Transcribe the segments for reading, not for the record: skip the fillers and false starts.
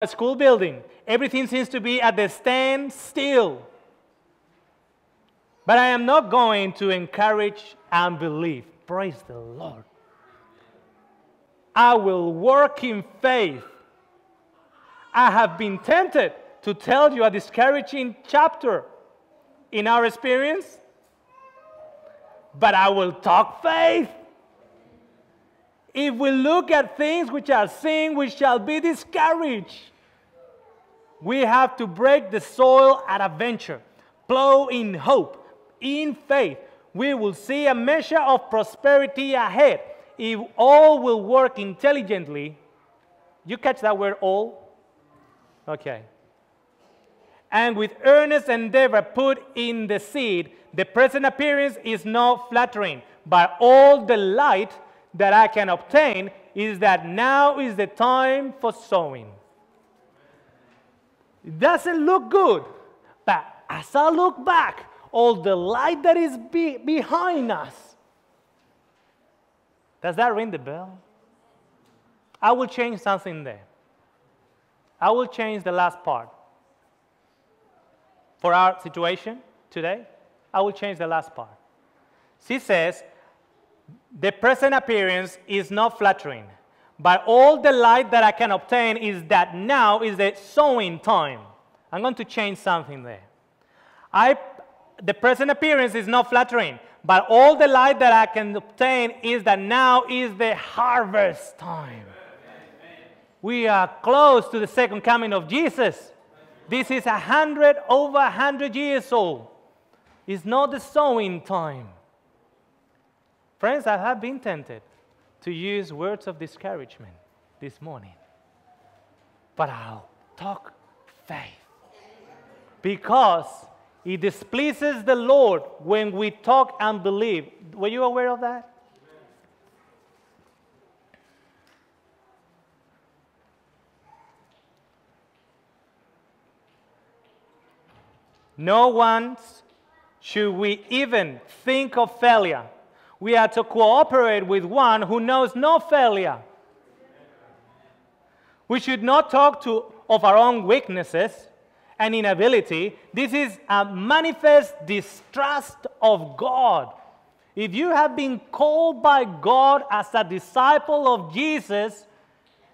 a school building. Everything seems to be at the standstill. But I am not going to encourage unbelief. Praise the Lord. I will work in faith. I have been tempted to tell you a discouraging chapter in our experience, but I will talk faith. If we look at things which are seen, we shall be discouraged. We have to break the soil at a venture, plow in hope, in faith. We will see a measure of prosperity ahead if all will work intelligently. You catch that word, all? Okay. And with earnest endeavor put in the seed, the present appearance is not flattering, but all the light that I can obtain is that now is the time for sowing. It doesn't look good, but as I look back, all the light that is behind us, does that ring the bell? I will change something there. I will change the last part. For our situation today, I will change the last part. She says, the present appearance is not flattering, but all the light that I can obtain is that now is the sowing time. I'm going to change something there. The present appearance is not flattering, but all the light that I can obtain is that now is the harvest time. We are close to the second coming of Jesus. This is over 100 years old. It's not the sowing time. Friends, I have been tempted to use words of discouragement this morning. But I'll talk faith. Because it displeases the Lord when we talk and believe. Were you aware of that? No once should we even think of failure. We are to cooperate with one who knows no failure. We should not talk of our own weaknesses and inability. This is a manifest distrust of God. If you have been called by God as a disciple of Jesus,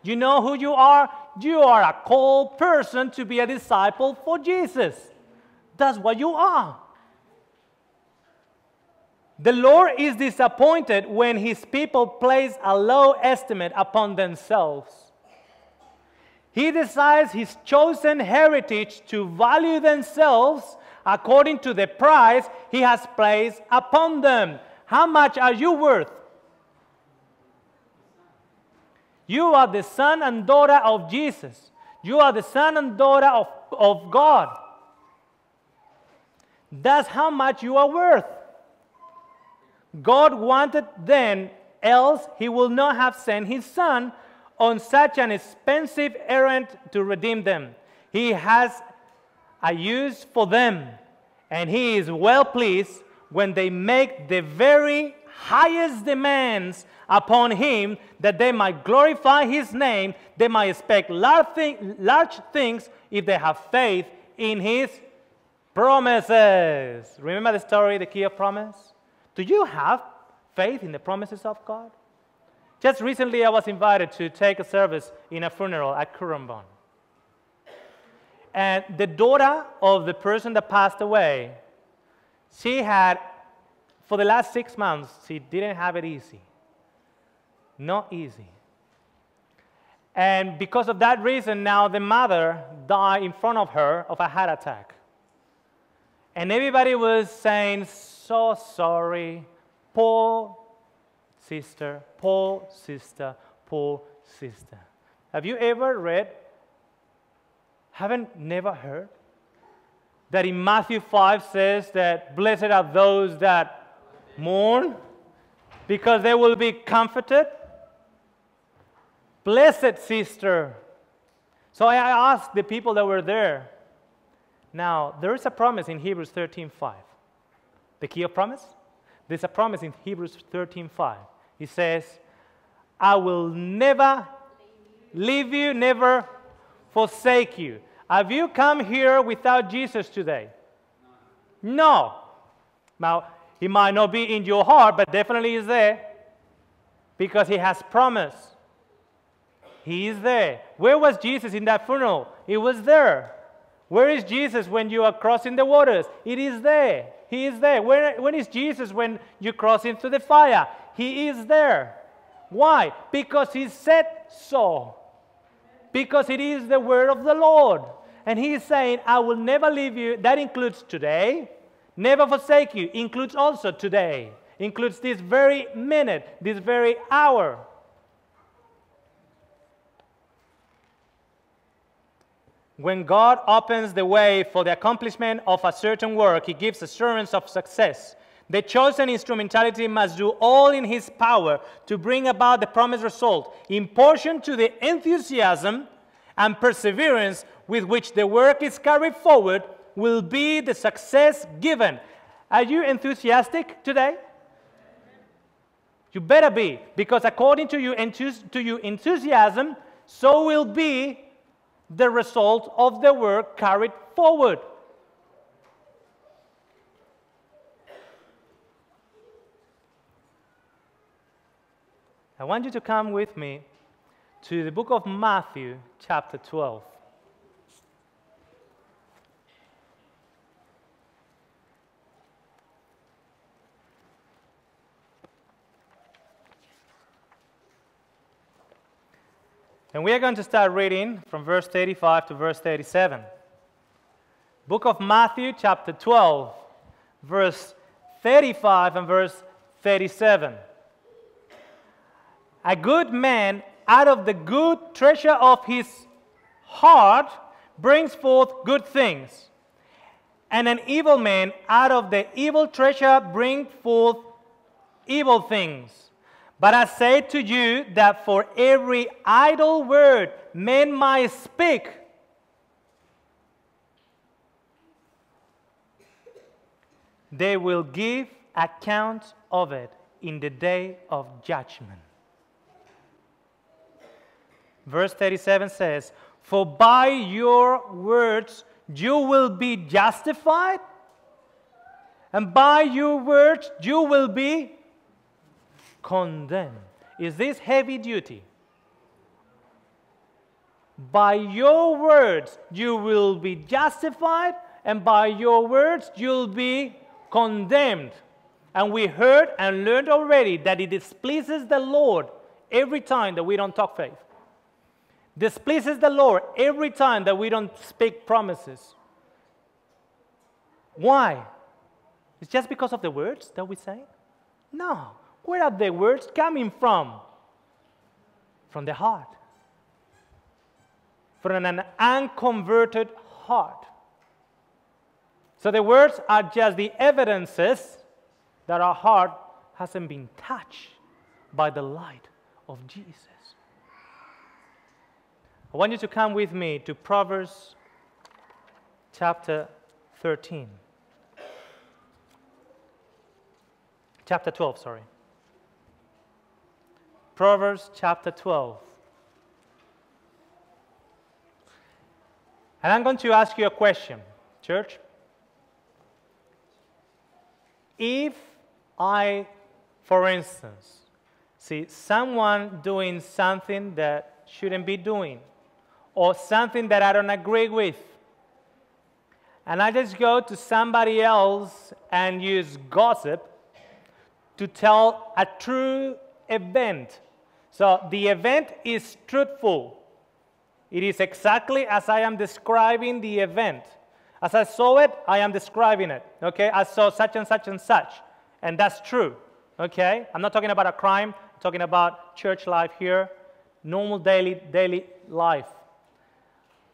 you know who you are? You are a called person to be a disciple for Jesus. That's what you are. The Lord is disappointed when His people place a low estimate upon themselves. He desires His chosen heritage to value themselves according to the price He has placed upon them. How much are you worth? You are the son and daughter of Jesus. You are the son and daughter of God. That's how much you are worth. God wanted them, else He will not have sent His Son on such an expensive errand to redeem them. He has a use for them, and He is well pleased when they make the very highest demands upon Him, that they might glorify His name. They might expect large things if they have faith in His promises. Remember the story, the key of promise? Do you have faith in the promises of God? Just recently I was invited to take a service in a funeral at Currumbin. And the daughter of the person that passed away, she had, for the last 6 months, she didn't have it easy. Not easy. And because of that reason, now the mother died in front of her of a heart attack. And everybody was saying, so sorry, poor sister, poor sister, poor sister. Have you ever read, never heard, that in Matthew 5 says that blessed are those that mourn, because they will be comforted? Blessed sister. So I asked the people that were there. Now, there is a promise in Hebrews 13:5. The key of promise? There's a promise in Hebrews 13:5. It says, I will never leave you, never forsake you. Have you come here without Jesus today? No. Now, he might not be in your heart, but definitely is there because he has promised. He is there. Where was Jesus in that funeral? He was there. Where is Jesus when you are crossing the waters? It is there. He is there. When is Jesus when you cross into the fire? He is there. Why? Because he said so. Because it is the word of the Lord. And he is saying, I will never leave you. That includes today. Never forsake you. Includes also today. Includes this very minute, this very hour. When God opens the way for the accomplishment of a certain work, he gives assurance of success. The chosen instrumentality must do all in his power to bring about the promised result, in portion to the enthusiasm and perseverance with which the work is carried forward will be the success given. Are you enthusiastic today? You better be, because according to your enthusiasm, so will be the result of the work carried forward. I want you to come with me to the book of Matthew, chapter 12. And we are going to start reading from verse 35 to verse 37. Book of Matthew, chapter 12, verse 35 and verse 37. A good man out of the good treasure of his heart brings forth good things, and an evil man out of the evil treasure brings forth evil things. But I say to you that for every idle word men might speak, they will give account of it in the day of judgment. Verse 37 says, for by your words you will be justified, and by your words you will be condemned. Is this heavy duty? By your words you will be justified, and by your words you'll be condemned. And we heard and learned already that it displeases the Lord every time that we don't talk faith. Displeases the Lord every time that we don't speak promises. Why? It's just because of the words that we say? No. Where are the words coming from? From the heart. From an unconverted heart. So the words are just the evidences that our heart hasn't been touched by the light of Jesus. I want you to come with me to Proverbs chapter 13. Chapter 12, sorry. Proverbs chapter 12. And I'm going to ask you a question, church. If I, for instance, see someone doing something that shouldn't be doing, or something that I don't agree with, and I just go to somebody else and use gossip to tell a true event. So the event is truthful. It is exactly as I am describing the event. As I saw it, I am describing it. Okay? I saw such and such and such. And that's true. Okay? I'm not talking about a crime. I'm talking about church life here. Normal daily life.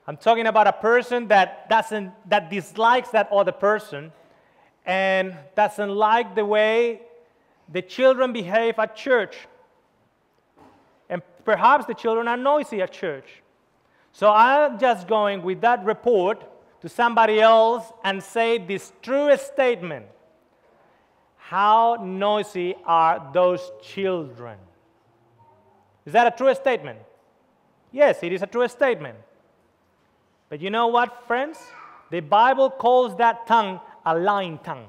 I'm talking about a person that dislikes that other person and doesn't like the way the children behave at church. And perhaps the children are noisy at church. So I'm just going with that report to somebody else and say this true statement. How noisy are those children? Is that a true statement? Yes, it is a true statement. But you know what, friends? The Bible calls that tongue a lying tongue.